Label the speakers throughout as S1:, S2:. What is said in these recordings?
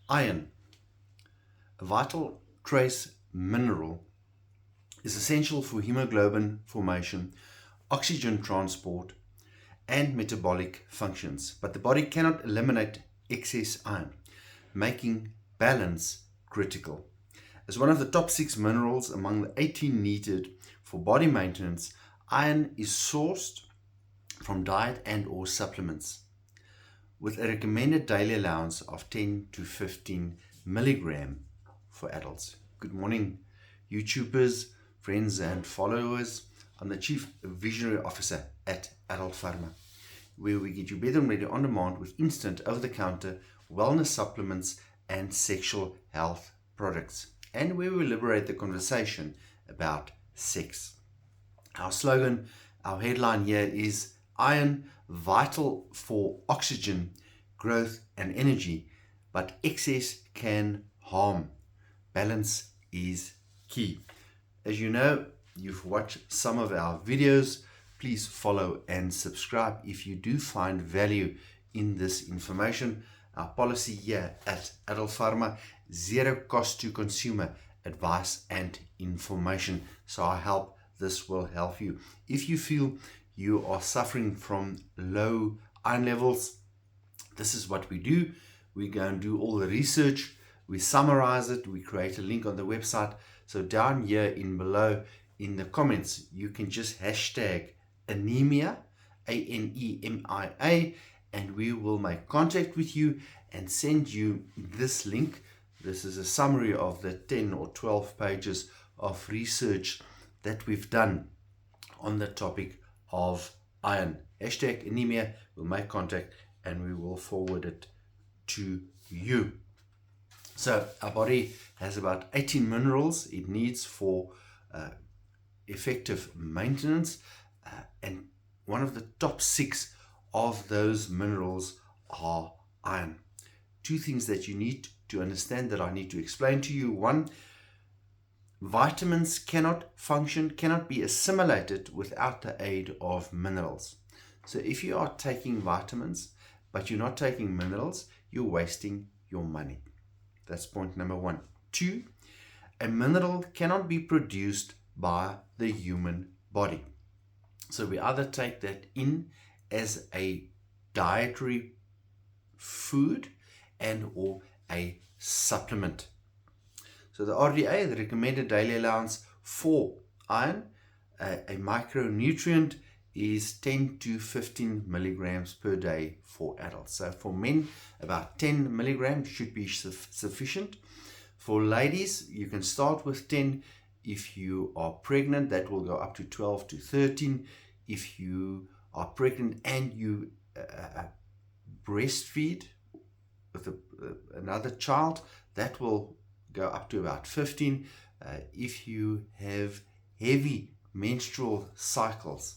S1: Iron, a vital trace mineral, is essential for hemoglobin formation, oxygen transport, and metabolic functions. But the body cannot eliminate excess iron, making balance critical. As one of the top 6 minerals among the 18 needed for body maintenance, iron is sourced from diet and or supplements, with a recommended daily allowance of 10 to 15 milligram for adults. Good morning, YouTubers, friends and followers. I'm the Chief Visionary Officer at Adult Pharma, where we get you better and ready on demand with instant over-the-counter wellness supplements and sexual health products, and where we liberate the conversation about sex. Our slogan, our headline here is iron, vital for oxygen, growth and energy, but excess can harm. Balance is key. As you know, you've watched some of our videos. Please follow and subscribe if you do find value in this information. Our policy here at Adult Pharma, zero cost to consumer advice and information. So I hope this will help you. If you feel you are suffering from low iron levels, this is what we do. We go and do all the research, we summarize it, we create a link on the website. So down here in below in the comments, you can just hashtag anemia, ANEMIA, and we will make contact with you and send you this link. This is a summary of the 10 or 12 pages of research that we've done on the topic of iron. Hashtag anemia, we'll make contact and we will forward it to you. So our body has about 18 minerals it needs for effective maintenance, and one of the top 6 of those minerals are iron. 2 things that you need to understand that I need to explain to you. 1, vitamins cannot function, cannot be assimilated without the aid of minerals. So if you are taking vitamins but you're not taking minerals, you're wasting your money. That's point number 1. 2, a mineral cannot be produced by the human body. So we either take that in as a dietary food and or a supplement. So the RDA, the recommended daily allowance for iron, a micronutrient, is 10 to 15 milligrams per day for adults. So for men, about 10 milligrams should be sufficient. For ladies, you can start with 10. If you are pregnant, that will go up to 12 to 13. If you are pregnant and you breastfeed with another child, that will go up to about 15. If you have heavy menstrual cycles,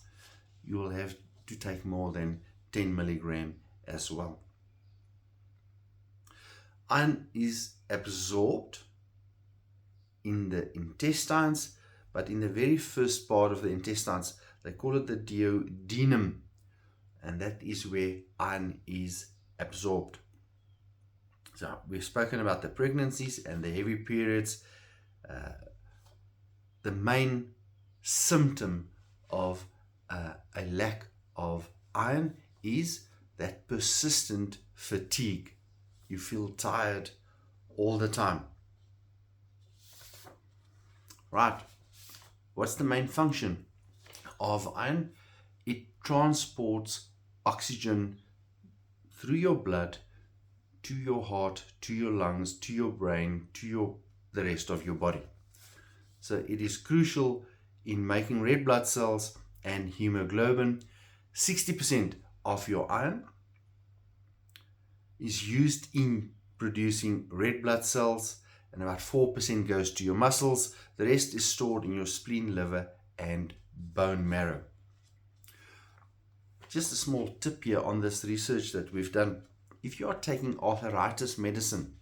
S1: you will have to take more than 10 milligram as well. Iron is absorbed in the intestines, but in the very first part of the intestines, they call it the duodenum, and that is where iron is absorbed. So we've spoken about the pregnancies and the heavy periods. The main symptom of a lack of iron is that persistent fatigue. You feel tired all the time. Right. What's the main function of iron? It transports oxygen through your blood to your heart, to your lungs, to your brain, to the rest of your body. So it is crucial in making red blood cells and hemoglobin. 60% of your iron is used in producing red blood cells, and about 4% goes to your muscles. The rest is stored in your spleen, liver, and bone marrow. Just a small tip here on this research that we've done. If you are taking arthritis medicine,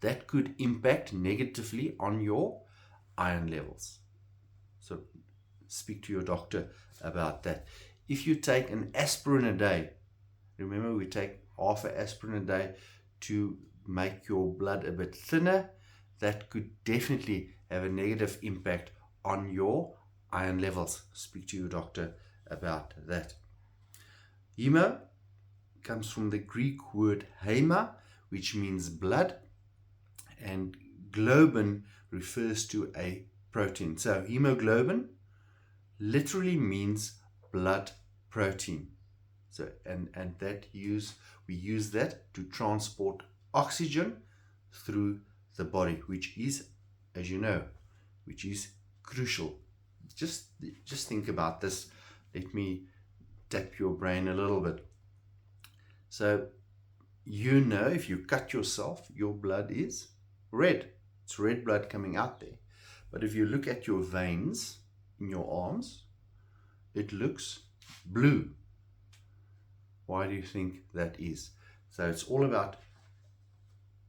S1: that could impact negatively on your iron levels. So speak to your doctor about that. If you take an aspirin a day, remember we take half an aspirin a day to make your blood a bit thinner, that could definitely have a negative impact on your iron levels. Speak to your doctor about that. Hemo comes from the Greek word hema, which means blood, and globin refers to a protein. So hemoglobin literally means blood protein. So and we use that to transport oxygen through the body, which is, as you know, which is crucial. Just think about this. Let me tap your brain a little bit. So you know, if you cut yourself, your blood is red. It's red blood coming out there. But if you look at your veins in your arms, it looks blue. Why do you think that is? So it's all about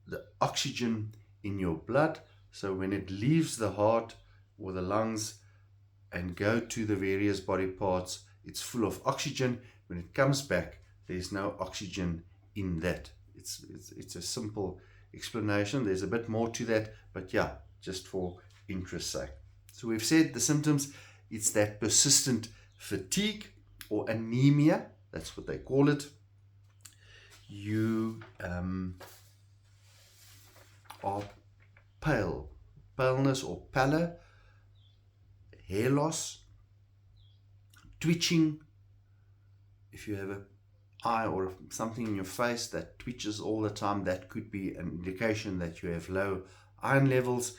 S1: the oxygen in your blood. So when it leaves the heart or the lungs and go to the various body parts, it's full of oxygen. When it comes back, there's no oxygen in that. It's a simple explanation. There's a bit more to that, but yeah, just for interest's sake. So we've said the symptoms, it's that persistent fatigue or anemia, that's what they call it. You are pale, paleness or pallor, hair loss, twitching. If you have an eye or something in your face that twitches all the time, that could be an indication that you have low iron levels.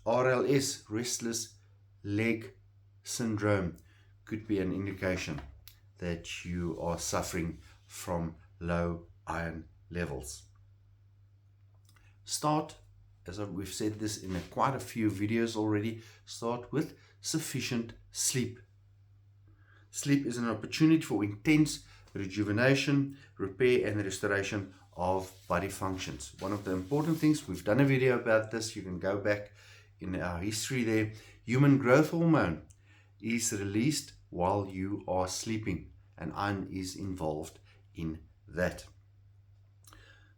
S1: RLS, restless leg syndrome, could be an indication that you are suffering from low iron levels. Start, as we've said this in quite a few videos already, start with sufficient sleep. Sleep is an opportunity for intense rejuvenation, repair and restoration of body functions. One of the important things, we've done a video about this, you can go back in our history there. Human growth hormone is released while you are sleeping, and iron is involved in that.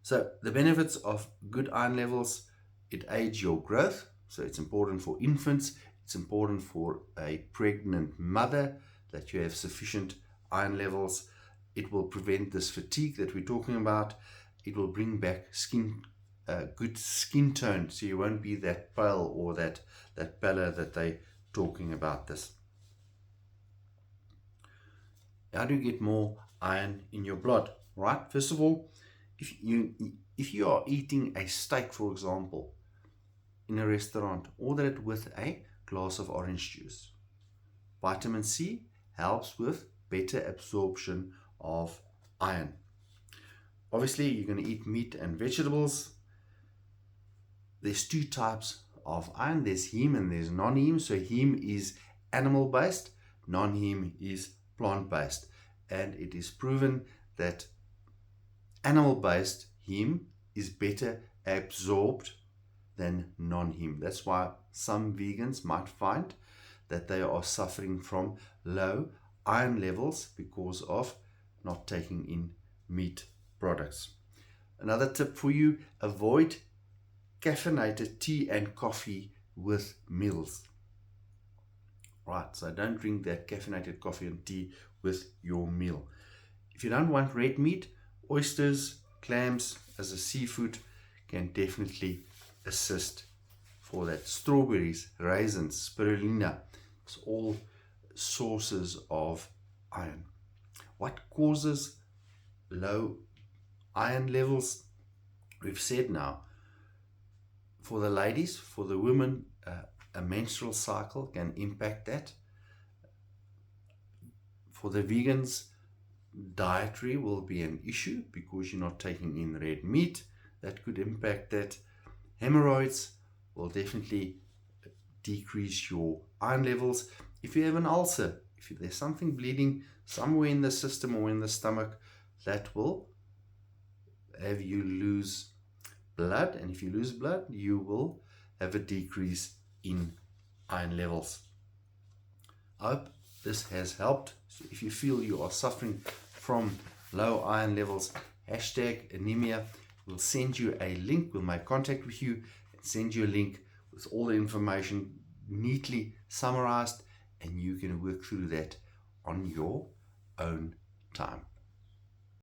S1: So the benefits of good iron levels, it aids your growth. So it's important for infants, it's important for a pregnant mother that you have sufficient iron levels. It will prevent this fatigue that we're talking about. It will bring back good skin tone, so you won't be that pale or that pallor that they're talking about this. How do you get more iron in your blood? Right, first of all, if you are eating a steak, for example, in a restaurant, order it with a glass of orange juice. Vitamin C helps with better absorption of iron. Obviously, you're going to eat meat and vegetables. There's two types of iron. There's heme and there's non-heme. So heme is animal-based, non-heme is plant-based. And it is proven that animal-based heme is better absorbed than non-heme. That's why some vegans might find that they are suffering from low iron levels because of not taking in meat products. Another tip for you, avoid caffeinated tea and coffee with meals. Right, so don't drink that caffeinated coffee and tea with your meal. If you don't want red meat, oysters, clams as a seafood can definitely assist for that. Strawberries, raisins, spirulina, it's all sources of iron. What causes low iron levels? We've said now, for the ladies, for the women, a menstrual cycle can impact that. For the vegans, dietary will be an issue because you're not taking in red meat. That could impact that. Hemorrhoids will definitely decrease your iron levels. If you have an ulcer, if there's something bleeding somewhere in the system or in the stomach, that will have you lose blood, and if you lose blood, you will have a decrease in iron levels. I hope this has helped. So if you feel you are suffering from low iron levels, hashtag anemia, we'll send you a link. We'll make contact with you and send you a link with all the information neatly summarized, and you can work through that on your own time.